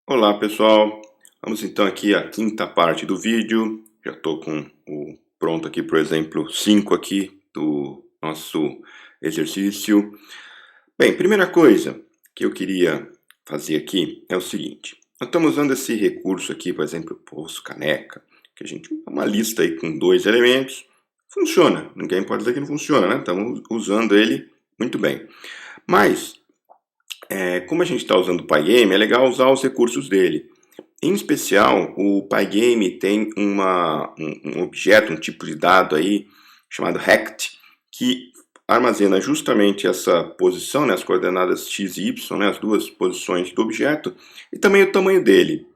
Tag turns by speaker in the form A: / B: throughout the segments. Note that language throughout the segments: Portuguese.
A: Olá pessoal, vamos então aqui à quinta parte do vídeo. Já estou com o pronto aqui para o exemplo 5 aqui do nosso exercício. Bem, primeira coisa que eu queria fazer aqui é o seguinte. Nós estamos usando esse recurso aqui, por exemplo, poço caneca, que a gente uma lista aí com 2 elementos. Funciona, ninguém pode dizer que não funciona, né? Estamos usando ele muito bem. Mas como a gente está usando o Pygame, é legal usar os recursos dele. Em especial, o Pygame tem um objeto, um tipo de dado aí, chamado rect, que armazena justamente essa posição, né, as coordenadas x e y, né, as duas posições do objeto, e também o tamanho dele.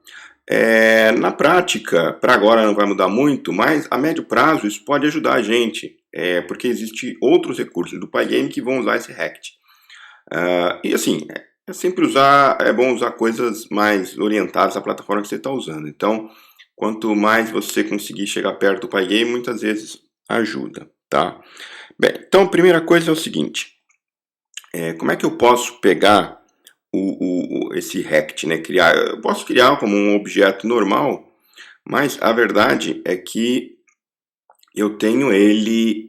A: Na prática, para agora não vai mudar muito, mas a médio prazo isso pode ajudar a gente, porque existem outros recursos do Pygame que vão usar esse rect. E assim, é bom usar coisas mais orientadas à plataforma que você está usando. Então, quanto mais você conseguir chegar perto do Pygame, muitas vezes ajuda, tá? Bem, então a primeira coisa é o seguinte, como é que eu posso pegar esse rect, né? Eu posso criar como um objeto normal, mas a verdade é que eu tenho ele,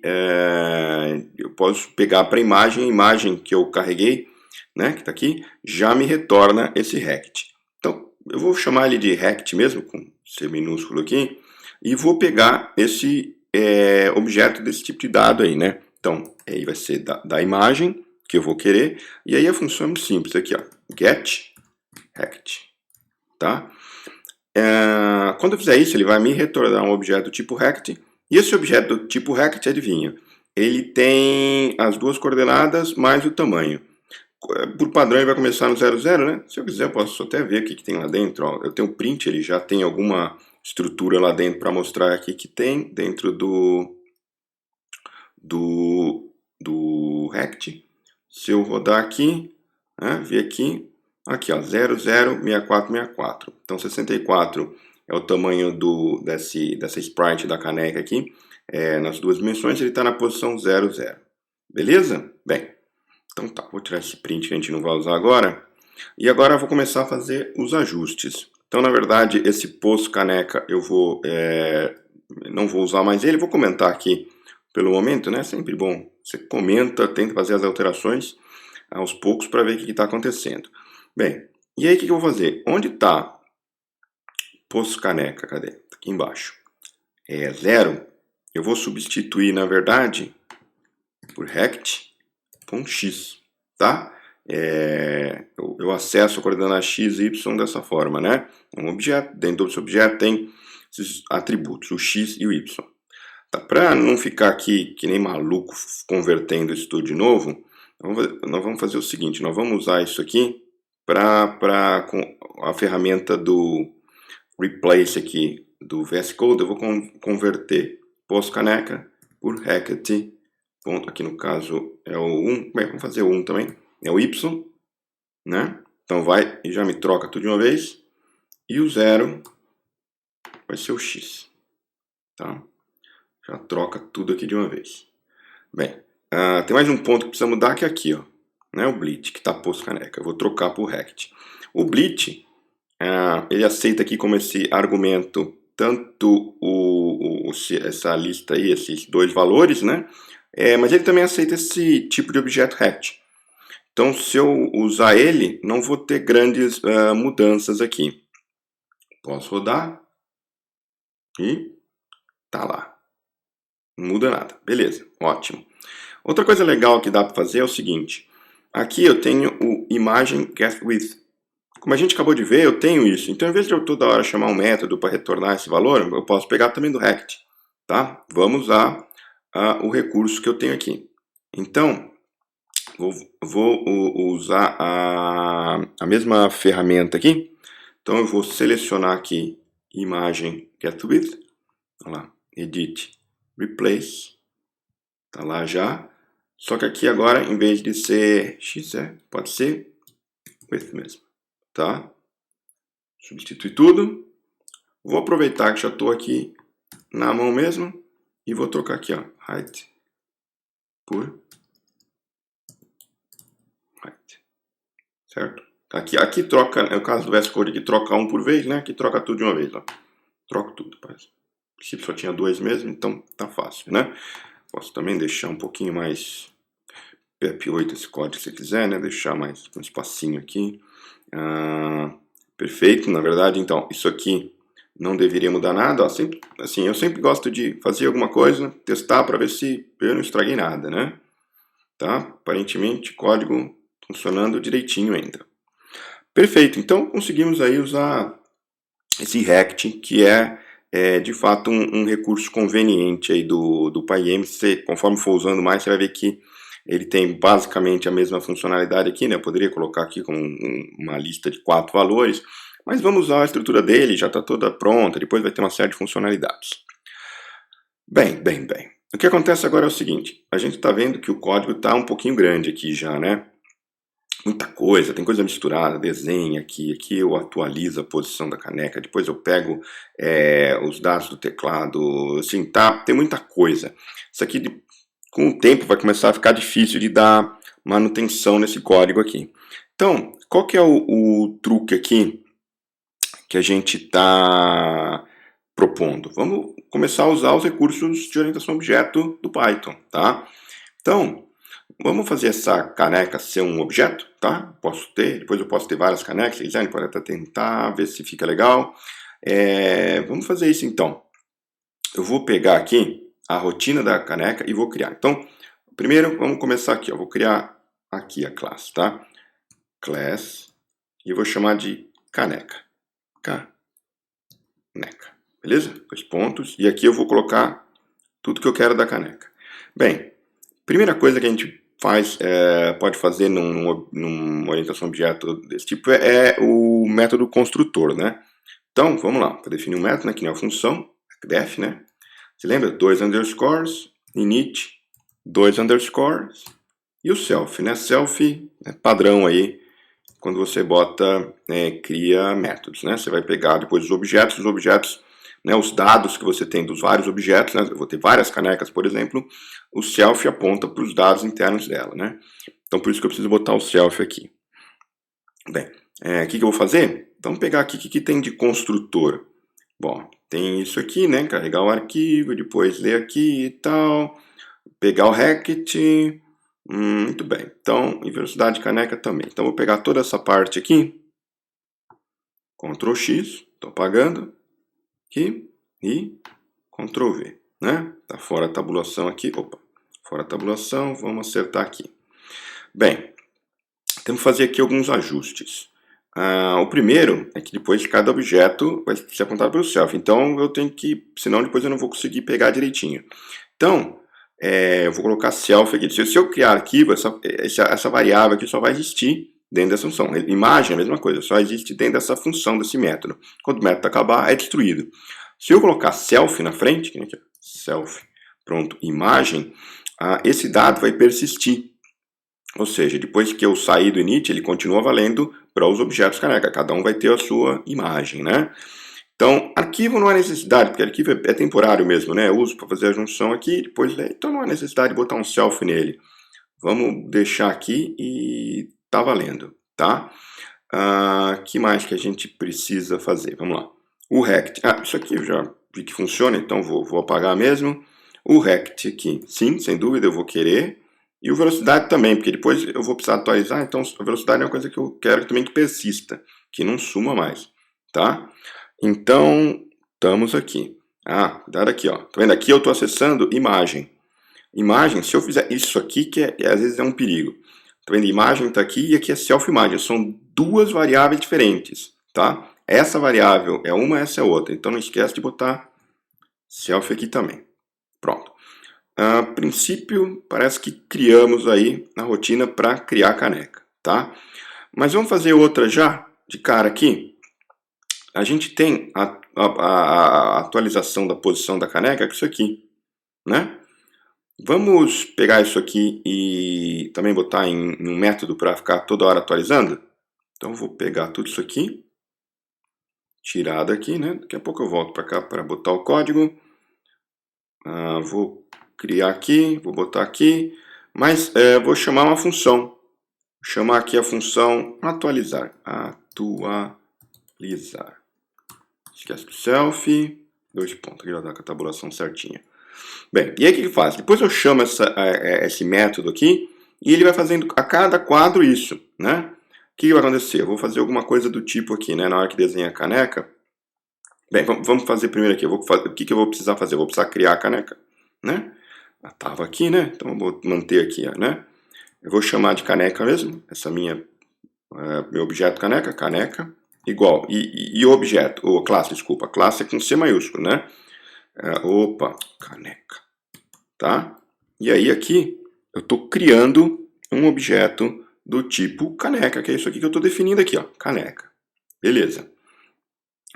A: eu posso pegar para a imagem que eu carreguei, né, que está aqui, já me retorna esse rect. Então, eu vou chamar ele de rect mesmo, com C minúsculo aqui, e vou pegar esse objeto desse tipo de dado aí, né. Então, aí vai ser da imagem que eu vou querer, e aí a função é muito simples, aqui ó, get rect, tá? Quando eu fizer isso, ele vai me retornar um objeto do tipo rect, e esse objeto do tipo rect, adivinha, ele tem as duas coordenadas mais o tamanho. Por padrão ele vai começar no 0, 0, né? Se eu quiser eu posso até ver o que tem lá dentro. Ó. Eu tenho um print, ele já tem alguma estrutura lá dentro para mostrar aqui que tem dentro do rect. Se eu rodar aqui, né, ver aqui ó, 0, 0, 64, 64. Então 64 é o tamanho dessa sprite da caneca aqui, nas duas dimensões, ele está na posição 0, 0. Beleza? Bem, então tá, vou tirar esse print que a gente não vai usar agora. E agora eu vou começar a fazer os ajustes. Então, na verdade, esse poço caneca eu não vou usar mais ele, vou comentar aqui pelo momento, né? Sempre bom. Você comenta, tenta fazer as alterações aos poucos para ver o que está acontecendo. Bem, e aí o que eu vou fazer? Onde está poço caneca? Cadê? Aqui embaixo. É 0. Eu vou substituir, na verdade, por rect.x, tá? Eu acesso a coordenada x e y dessa forma, né? Um objeto, dentro desse objeto tem esses atributos, o x e o y. Tá? Para não ficar aqui que nem maluco convertendo isso tudo de novo, nós vamos fazer o seguinte, nós vamos usar isso aqui com a ferramenta do replace aqui do VS Code, eu vou converter poço caneca por rect, ponto, aqui no caso é o 1, bem, vamos fazer o 1 também, é o y, né? Então vai e já me troca tudo de uma vez, e o 0 vai ser o x, tá? Já troca tudo aqui de uma vez. Bem, tem mais um ponto que precisa mudar, que é aqui, ó, né? O bleed, que está posto caneca. Eu vou trocar por rect. O bleed, ele aceita aqui como esse argumento tanto essa lista aí, esses dois valores, né? Mas ele também aceita esse tipo de objeto rect. Então, se eu usar ele, não vou ter grandes mudanças aqui. Posso rodar e tá lá. Não muda nada. Beleza, ótimo. Outra coisa legal que dá para fazer é o seguinte. Aqui eu tenho o imagem getWidth. Como a gente acabou de ver, eu tenho isso. Então, em vez de eu toda hora chamar um método para retornar esse valor, eu posso pegar também do rect. Tá? Vamos usar o recurso que eu tenho aqui. Então, vou usar a mesma ferramenta aqui. Então, eu vou selecionar aqui imagem getWidth. Olha lá, edit, replace. Tá lá já. Só que aqui agora, em vez de ser x, pode ser width mesmo. Tá? Substitui tudo. Vou aproveitar que já estou aqui na mão mesmo e vou trocar aqui, ó, height por height. Certo? Aqui troca, é o caso do VS Code, aqui troca um por vez, né? Aqui troca tudo de uma vez, ó. Troco tudo, parece. No princípio só tinha 2 mesmo, então tá fácil, né? Posso também deixar um pouquinho mais PEP8 esse código se você quiser, né? Deixar mais um espacinho aqui. Perfeito, na verdade, então, isso aqui não deveria mudar nada. Ó, sempre, assim, eu sempre gosto de fazer alguma coisa, testar para ver se eu não estraguei nada, né? Tá? Aparentemente, código funcionando direitinho ainda. Perfeito, então conseguimos aí usar esse Rect, que é de fato um recurso conveniente aí do PyM. Conforme for usando mais, você vai ver que ele tem basicamente a mesma funcionalidade aqui, né? Eu poderia colocar aqui com uma lista de 4 valores, mas vamos usar a estrutura dele, já está toda pronta, depois vai ter uma série de funcionalidades. Bem. O que acontece agora é o seguinte, a gente está vendo que o código está um pouquinho grande aqui já, né? Muita coisa, tem coisa misturada, desenho aqui eu atualizo a posição da caneca, depois eu pego os dados do teclado, assim, tem muita coisa. Isso aqui, com o tempo, vai começar a ficar difícil de dar manutenção nesse código aqui. Então, qual que é o truque aqui que a gente está propondo? Vamos começar a usar os recursos de orientação a objeto do Python, tá? Então, vamos fazer essa caneca ser um objeto, tá? Depois eu posso ter várias canecas, se quiserem, pode até tentar, ver se fica legal. Vamos fazer isso então. Eu vou pegar aqui a rotina da caneca e vou criar. Então, primeiro, vamos começar aqui, ó. Vou criar aqui a classe, tá? Class, e eu vou chamar de caneca. Caneca, beleza? 2 pontos, e aqui eu vou colocar tudo que eu quero da caneca. Bem, primeira coisa que a gente pode fazer numa orientação a objeto desse tipo é o método construtor, né? Então, vamos lá, para definir um método, né, que nem a função, def, né? Você lembra? 2 underscores, init, 2 underscores, e o self, né? Self é padrão aí, quando você cria métodos, né? Você vai pegar depois os objetos, né, os dados que você tem dos vários objetos, né? Eu vou ter várias canecas, por exemplo, o self aponta para os dados internos dela, né? Então, por isso que eu preciso botar o self aqui. Bem, o que eu vou fazer? Vamos pegar aqui o que tem de construtor. Bom, tem isso aqui, né? Carregar o arquivo, depois ler aqui e tal, pegar o Rect. Muito bem. Então, em velocidade de caneca também. Então, vou pegar toda essa parte aqui, Ctrl X, estou apagando, aqui, e Ctrl V, né? Tá fora a tabulação aqui, fora a tabulação, vamos acertar aqui. Bem, temos que fazer aqui alguns ajustes. O primeiro é que depois cada objeto vai ser apontado pelo self, então eu tenho que, senão depois eu não vou conseguir pegar direitinho. Então, eu vou colocar self aqui. Se eu criar arquivo, essa variável aqui só vai existir dentro dessa função. Imagem é a mesma coisa, só existe dentro dessa função, desse método. Quando o método acabar, é destruído. Se eu colocar self na frente, aqui, self, pronto, imagem, esse dado vai persistir. Ou seja, depois que eu sair do init, ele continua valendo para os objetos caneca. Cada um vai ter a sua imagem, né? Então, arquivo não há necessidade, porque arquivo é temporário mesmo, né? Eu uso para fazer a junção aqui, depois ler. Então não há necessidade de botar um self nele. Vamos deixar aqui e tá valendo, tá? Que mais que a gente precisa fazer? Vamos lá. O rect. Isso aqui eu já vi que funciona, então vou apagar mesmo. O rect aqui, sim, sem dúvida eu vou querer. E o velocidade também, porque depois eu vou precisar atualizar, então a velocidade é uma coisa que eu quero também que persista, que não suma mais, tá? Então, estamos aqui. Cuidado aqui, ó. Tá vendo? Aqui eu estou acessando imagem. Imagem, se eu fizer isso aqui, que às vezes é um perigo. Tá vendo? Imagem está aqui e aqui é self-imagem. São duas variáveis diferentes, tá? Essa variável é uma, essa é outra. Então não esquece de botar self aqui também. Pronto. A princípio, parece que criamos aí na rotina para criar caneca, tá? Mas vamos fazer outra já, de cara aqui. A gente tem a atualização da posição da caneca com isso aqui, né? Vamos pegar isso aqui e também botar em um método para ficar toda hora atualizando? Então, vou pegar tudo isso aqui, tirar daqui, né? Daqui a pouco eu volto para cá para botar o código. Vou criar aqui, vou botar aqui, mas vou chamar uma função. chamar aqui a função atualizar. Esquece do self, 2 pontos, aqui já dá com a tabulação certinha. Bem, e aí o que ele faz? Depois eu chamo esse método aqui e ele vai fazendo a cada quadro isso, né? O que vai acontecer? Eu vou fazer alguma coisa do tipo aqui, né? Na hora que desenha a caneca. Bem, vamos fazer primeiro aqui. O que eu vou precisar fazer? Eu vou precisar criar a caneca, né? Ela estava aqui, né? Então eu vou manter aqui, né? Eu vou chamar de caneca mesmo, meu objeto caneca, igual. E o objeto, ou classe, desculpa, classe é com C maiúsculo, né? Caneca, tá? E aí aqui eu estou criando um objeto do tipo caneca, que é isso aqui que eu estou definindo aqui, ó, caneca. Beleza.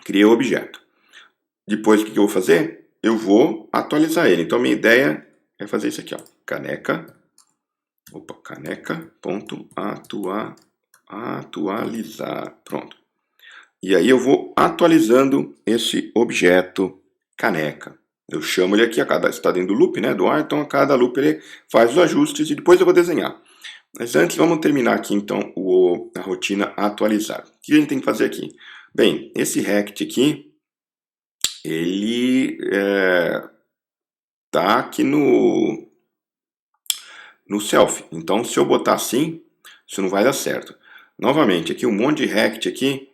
A: Criei o objeto. Depois o que eu vou fazer? Eu vou atualizar ele. Então a minha ideia é fazer isso aqui, ó, atualizar. Pronto. E aí eu vou atualizando esse objeto caneca. Eu chamo ele aqui, está dentro do loop, né, do ar, então a cada loop ele faz os ajustes e depois eu vou desenhar. Mas antes vamos terminar aqui então a rotina atualizar. O que a gente tem que fazer aqui? Bem, esse rect aqui, ele tá aqui no self. Então se eu botar assim, isso não vai dar certo. Novamente, aqui um monte de rect aqui,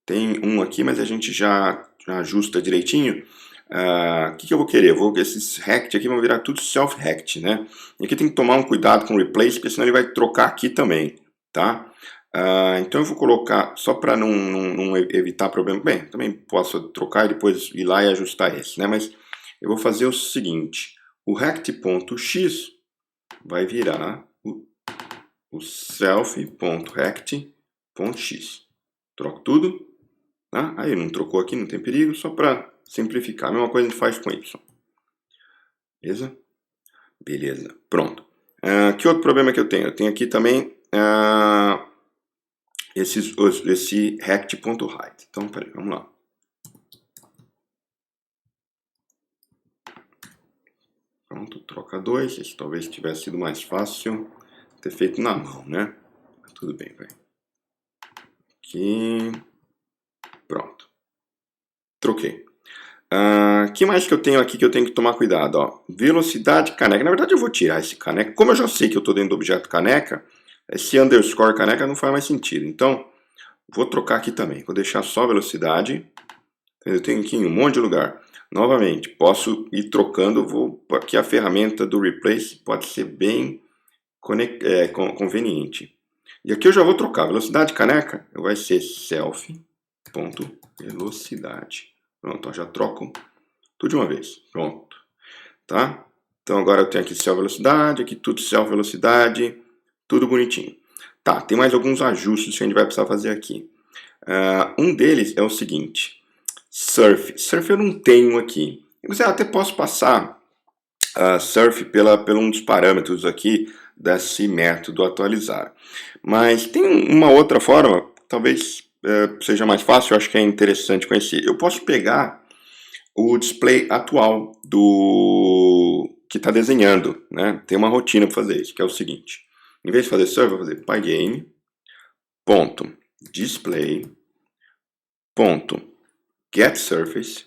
A: tem um aqui, mas a gente já ajusta direitinho. O que eu vou querer? Esses rect aqui vão virar tudo self-rect, né? E aqui tem que tomar um cuidado com o replace, porque senão ele vai trocar aqui também, tá? Então eu vou colocar, só para não evitar problema, bem, também posso trocar e depois ir lá e ajustar esse, né? Mas eu vou fazer o seguinte, o rect.x vai virar o self.rect.x. Troco tudo, tá? Aí não trocou aqui, não tem perigo, só para simplificar. A mesma coisa a gente faz com y. Beleza? Beleza, pronto. Que outro problema que eu tenho? Eu tenho aqui também esse rect.height. Então, peraí, vamos lá. Pronto, troca 2. Esse talvez tivesse sido mais fácil ter feito na mão, né? Mas tudo bem, vai. Aqui. Pronto. Troquei. Que mais que eu tenho aqui que eu tenho que tomar cuidado? Ó, velocidade caneca. Na verdade eu vou tirar esse caneca. Como eu já sei que eu estou dentro do objeto caneca, esse underscore caneca não faz mais sentido. Então, vou trocar aqui também. Vou deixar só velocidade. Eu tenho aqui em um monte de lugar. Novamente, posso ir trocando. Aqui a ferramenta do replace pode ser bem conveniente. E aqui eu já vou trocar. Velocidade caneca vai ser self.velocidade. Pronto, ó, já troco tudo de uma vez. Pronto. Tá? Então agora eu tenho aqui self velocidade, aqui tudo self velocidade, tudo bonitinho. Tá, tem mais alguns ajustes que a gente vai precisar fazer aqui. Um deles é o seguinte, surf. Surf eu não tenho aqui. Eu até posso passar surf pelo um dos parâmetros aqui desse método atualizar. Mas tem uma outra forma, talvez seja mais fácil, eu acho que é interessante conhecer. Eu posso pegar o display atual do que está desenhando, né? Tem uma rotina para fazer isso, que é o seguinte. Em vez de fazer surf, eu vou fazer pygame.display.getSurface.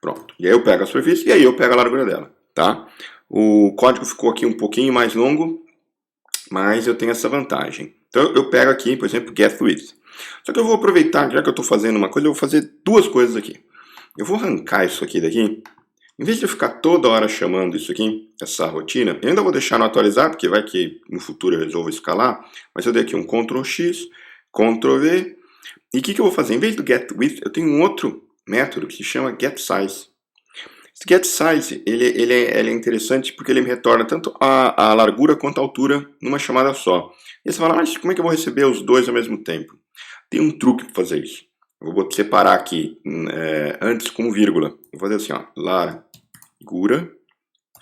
A: Pronto. E aí eu pego a superfície e aí eu pego a largura dela, tá? O código ficou aqui um pouquinho mais longo, mas eu tenho essa vantagem. Então eu pego aqui, por exemplo, getWidth. Só que eu vou aproveitar, já que eu estou fazendo uma coisa, eu vou fazer duas coisas aqui. Eu vou arrancar isso aqui daqui. Em vez de eu ficar toda hora chamando isso aqui, essa rotina, eu ainda vou deixar no atualizar, porque vai que no futuro eu resolvo escalar. Mas eu dei aqui um Ctrl+X, Ctrl+V. E o que eu vou fazer? Em vez do getWidth, eu tenho um outro método que se chama getSize. Esse getSize ele é interessante porque ele me retorna tanto a largura quanto a altura numa chamada só. E você fala, mas como é que eu vou receber os dois ao mesmo tempo? Tem um truque para fazer isso. Eu vou separar aqui antes como vírgula. Eu vou fazer assim, ó, largura,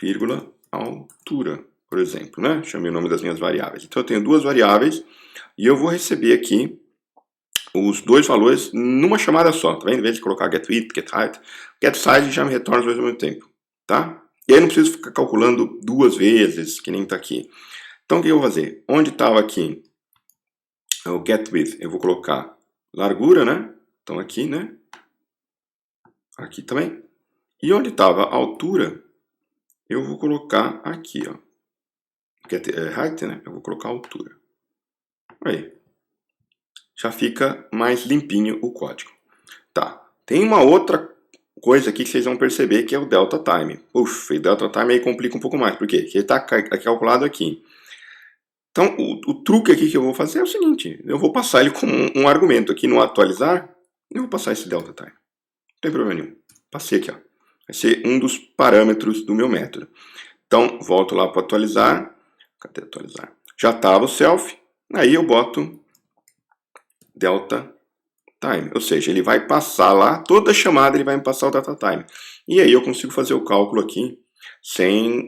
A: vírgula, altura, por exemplo, né? Chamei o nome das minhas variáveis. Então eu tenho duas variáveis e eu vou receber aqui os dois valores numa chamada só, tá vendo? Em vez de colocar getWidth, getHeight, getSize já me retorna os dois ao mesmo tempo, tá? E aí não preciso ficar calculando duas vezes, que nem está aqui. Então o que eu vou fazer? Onde estava aqui o get width, eu vou colocar largura, né? Então aqui, né? Aqui também. E onde estava a altura, eu vou colocar aqui, ó. Get height, né? Eu vou colocar a altura. Aí. Já fica mais limpinho o código. Tá. Tem uma outra coisa aqui que vocês vão perceber, que é o delta time. Ufa, e delta time aí complica um pouco mais. Por quê? Porque ele está calculado aqui. Então, o truque aqui que eu vou fazer é o seguinte. Eu vou passar ele como um argumento aqui no atualizar. Eu vou passar esse delta time. Não tem problema nenhum. Passei aqui, ó. Vai ser um dos parâmetros do meu método. Então, volto lá para atualizar. Cadê atualizar? Já estava o self. Aí eu boto delta time. Ou seja, ele vai passar lá, toda chamada ele vai me passar o delta time. E aí eu consigo fazer o cálculo aqui sem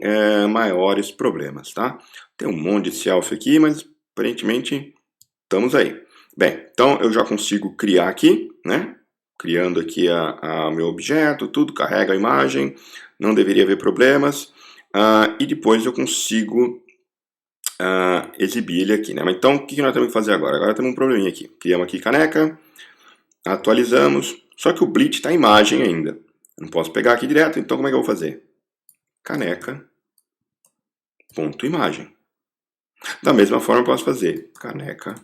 A: maiores problemas, tá? Tem um monte de self aqui, mas aparentemente estamos aí. Bem, então eu já consigo criar aqui, né? Criando aqui o meu objeto, tudo, carrega a imagem, não deveria haver problemas. E depois eu consigo exibir ele aqui, né? Mas então, o que nós temos que fazer agora? Agora temos um probleminha aqui. Criamos aqui caneca, atualizamos, só que o bleach está imagem ainda. Eu não posso pegar aqui direto, então como é que eu vou fazer? Caneca, ponto imagem. Da mesma forma eu posso fazer caneca,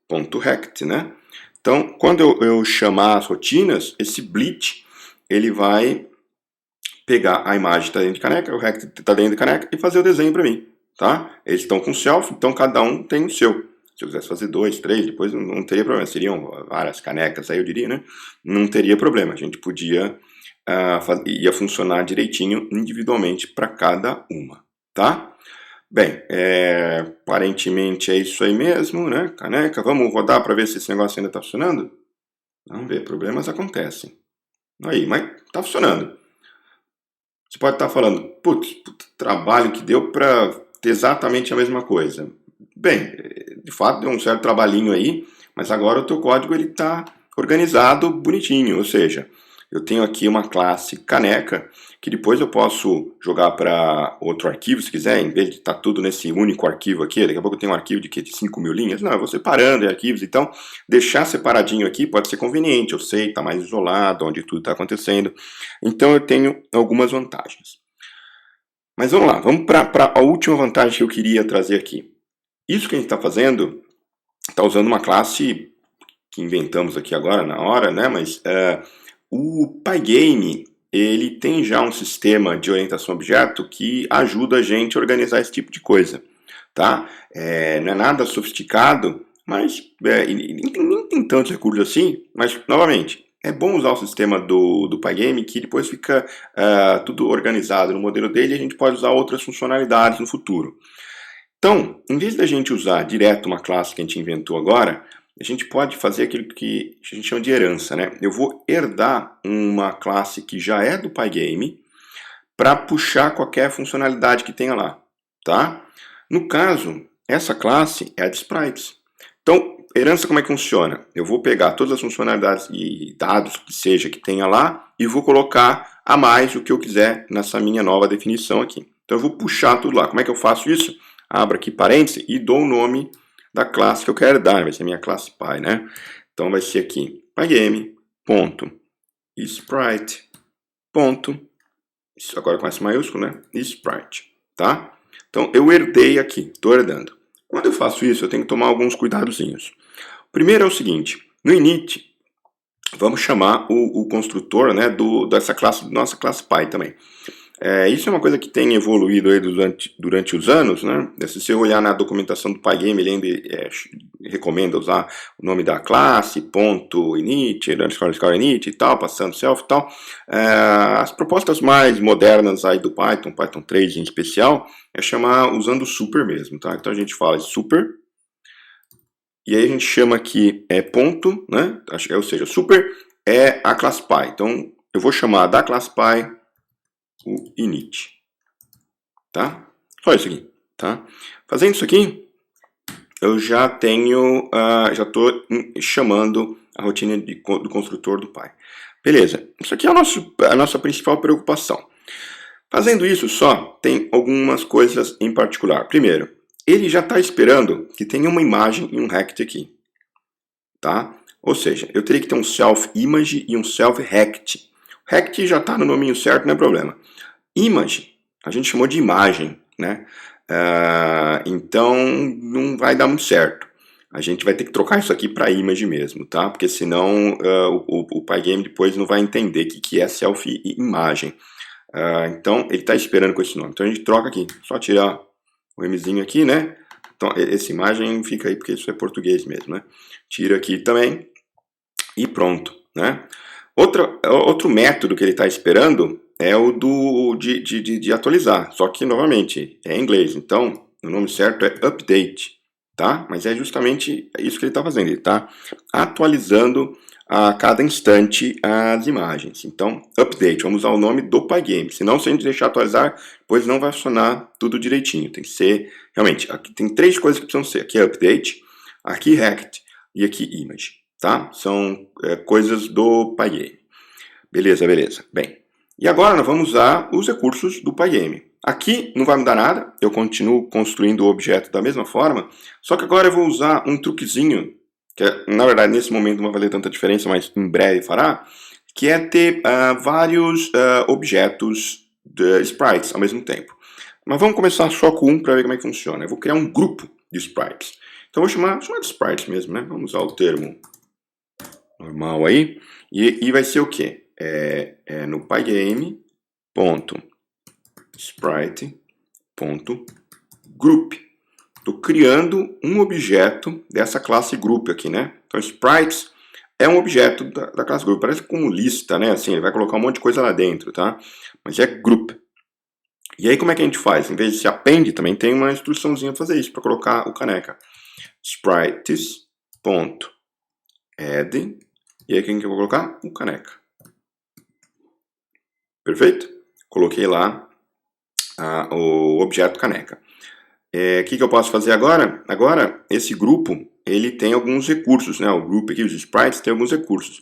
A: ponto rect, né? Então, quando eu chamar as rotinas, esse bleach, ele vai pegar a imagem que está dentro de caneca, o rect está dentro de caneca e fazer o desenho para mim, tá? Eles estão com self, então cada um tem o seu. Se eu quisesse fazer 2, 3, depois não teria problema. Seriam várias canecas, aí eu diria, né? Não teria problema. A gente podia... ia funcionar direitinho, individualmente, para cada uma, tá? Bem, aparentemente é isso aí mesmo, né? Caneca, vamos rodar para ver se esse negócio ainda está funcionando? Vamos ver, problemas acontecem. Aí, mas está funcionando. Você pode estar falando, putz, trabalho que deu para ter exatamente a mesma coisa. Bem, de fato deu um certo trabalhinho aí, mas agora o teu código ele está organizado bonitinho, ou seja, eu tenho aqui uma classe caneca, que depois eu posso jogar para outro arquivo, se quiser, em vez de estar tudo nesse único arquivo aqui, daqui a pouco eu tenho um arquivo de 5.000 linhas, não, eu vou separando arquivos, então deixar separadinho aqui pode ser conveniente, eu sei, está mais isolado, onde tudo está acontecendo, então eu tenho algumas vantagens. Mas vamos lá, vamos para a última vantagem que eu queria trazer aqui. Isso que a gente está fazendo, está usando uma classe que inventamos aqui agora na hora, né, mas... o Pygame, ele tem já um sistema de orientação a objeto que ajuda a gente a organizar esse tipo de coisa, tá? Não é nada sofisticado, mas nem tem tantos recursos assim, mas, novamente, é bom usar o sistema do Pygame que depois fica tudo organizado no modelo dele e a gente pode usar outras funcionalidades no futuro. Então, em vez da gente usar direto uma classe que a gente inventou agora, a gente pode fazer aquilo que a gente chama de herança, né? Eu vou herdar uma classe que já é do Pygame para puxar qualquer funcionalidade que tenha lá, tá? No caso, essa classe é a de sprites. Então, herança como é que funciona? Eu vou pegar todas as funcionalidades e dados que seja que tenha lá e vou colocar a mais o que eu quiser nessa minha nova definição aqui. Então, eu vou puxar tudo lá. Como é que eu faço isso? Abro aqui parênteses e dou o nome da classe que eu quero dar, vai ser minha classe Py, né? Então vai ser aqui, pygame.sprite. Isso agora com S maiúsculo, né? Sprite, tá? Então eu herdei aqui, estou herdando. Quando eu faço isso, eu tenho que tomar alguns cuidadozinhos. O primeiro é o seguinte, no init, vamos chamar o construtor, né, dessa classe, nossa classe Py também. Isso é uma coisa que tem evoluído aí durante os anos, né? Se você olhar na documentação do Pygame, ele ainda recomenda usar o nome da classe, ponto init, underscore init e tal, passando self e tal. As propostas mais modernas aí do Python 3 em especial, é chamar usando super mesmo, tá? Então a gente fala de super, e aí a gente chama aqui ponto, né? Ou seja, super é a classe Py. Então eu vou chamar da classe Py o init, tá? Só isso aqui, tá? Fazendo isso aqui, eu já tenho, já estou chamando a rotina do construtor do Py. Beleza, isso aqui é a nossa principal preocupação. Fazendo isso só, tem algumas coisas em particular. Primeiro, ele já está esperando que tenha uma imagem e um rect aqui, tá? Ou seja, eu teria que ter um self-image e um self-rect. Rect já está no nominho certo, não é problema. Image, a gente chamou de imagem, né? Então, não vai dar muito certo. A gente vai ter que trocar isso aqui para image mesmo, tá? Porque senão o Pygame depois não vai entender o que é self-imagem. Então, ele está esperando com esse nome. Então, a gente troca aqui. Só tirar o Mzinho aqui, né? Então, essa imagem fica aí porque isso é português mesmo, né? Tira aqui também e pronto, né? Outro método que ele está esperando é o de atualizar. Só que, novamente, é em inglês. Então, o nome certo é update, tá? Mas é justamente isso que ele está fazendo. Ele está atualizando a cada instante as imagens. Então, update, vamos usar o nome do Pygame. Senão, se a gente deixar atualizar, depois não vai funcionar tudo direitinho. Tem que ser, realmente, aqui tem 3 coisas que precisam ser. Aqui é update, aqui rect e aqui image, tá? São coisas do Pygame. Beleza, beleza. Bem, e agora nós vamos usar os recursos do Pygame. Aqui não vai mudar nada, eu continuo construindo o objeto da mesma forma, só que agora eu vou usar um truquezinho que na verdade nesse momento não vai fazer tanta diferença, mas em breve fará, que é ter vários objetos de sprites ao mesmo tempo. Mas vamos começar só com um para ver como é que funciona. Eu vou criar um grupo de sprites. Então eu vou chamar de sprites mesmo, né? Vamos usar o termo normal aí. E vai ser o quê? No pygame.sprite.group. Estou criando um objeto dessa classe group aqui, né? Então, sprites é um objeto da classe group. Parece como lista, né? Assim, ele vai colocar um monte de coisa lá dentro, tá? Mas é group. E aí, como é que a gente faz? Em vez de se append, também tem uma instruçãozinha para fazer isso, para colocar o caneca. Sprites.add. E aí, quem que eu vou colocar? O caneca. Perfeito? Coloquei lá o objeto caneca. O que eu posso fazer agora? Agora, esse grupo, ele tem alguns recursos, né? O grupo aqui, os sprites, tem alguns recursos.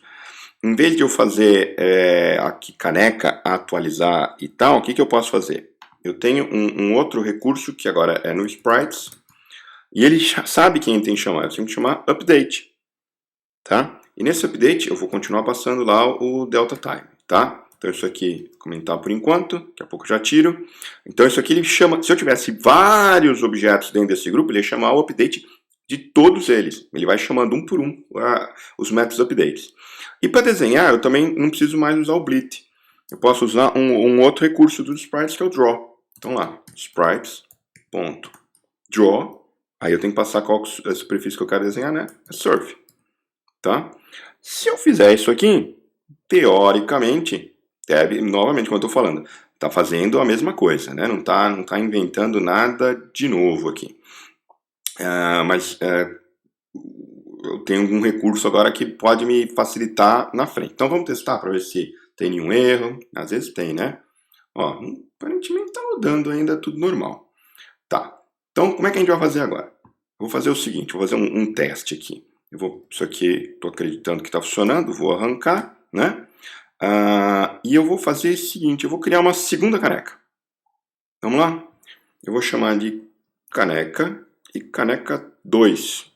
A: Em vez de eu fazer aqui caneca, atualizar e tal, o que eu posso fazer? Eu tenho um outro recurso que agora é no sprites, e ele sabe quem tem que chamar. Eu tenho que chamar update, tá? E nesse update eu vou continuar passando lá o delta time, tá? Então isso aqui, comentar por enquanto, daqui a pouco eu já tiro. Então isso aqui ele chama, se eu tivesse vários objetos dentro desse grupo, ele ia chamar o update de todos eles. Ele vai chamando um por um os métodos updates. E para desenhar, eu também não preciso mais usar o blit. Eu posso usar um outro recurso dos sprites que é o draw. Então lá, sprites.draw. Aí eu tenho que passar qual é a superfície que eu quero desenhar, né? É surf. Tá? Se eu fizer isso aqui, teoricamente, deve, novamente, como eu estou falando, está fazendo a mesma coisa, né? Não tá inventando nada de novo aqui. Mas eu tenho um recurso agora que pode me facilitar na frente. Então vamos testar para ver se tem nenhum erro. Às vezes tem, né? Ó, aparentemente está rodando ainda tudo normal. Tá. Então como é que a gente vai fazer agora? Eu vou fazer o seguinte, vou fazer um teste aqui. Isso aqui, estou acreditando que está funcionando, vou arrancar, né? E eu vou fazer o seguinte, eu vou criar uma segunda caneca. Vamos lá? Eu vou chamar de caneca e caneca 2.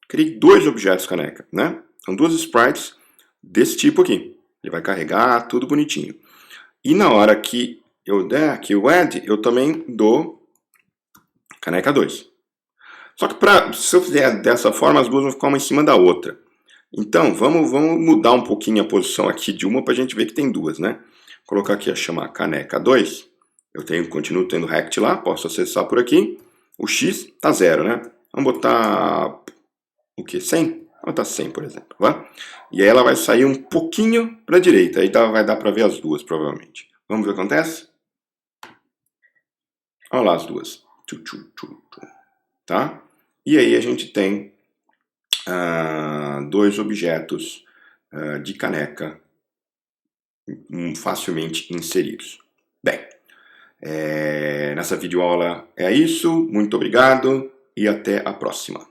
A: Criei 2 objetos caneca, né? São 2 sprites desse tipo aqui. Ele vai carregar tudo bonitinho. E na hora que eu der aqui o add, eu também dou caneca 2. Só que se eu fizer dessa forma, as duas vão ficar uma em cima da outra. Então, vamos mudar um pouquinho a posição aqui de uma para a gente ver que tem duas, né? Vou colocar aqui a chamar caneca 2. Eu continuo tendo rect lá, posso acessar por aqui. O x está 0, né? Vamos botar o que? 100? Vamos botar 100, por exemplo. Tá? E aí ela vai sair um pouquinho para a direita. Aí vai dar para ver as duas, provavelmente. Vamos ver o que acontece? Olha lá as duas. Tá? E aí a gente tem 2 objetos de caneca facilmente inseridos. Bem, nessa videoaula é isso. Muito obrigado e até a próxima.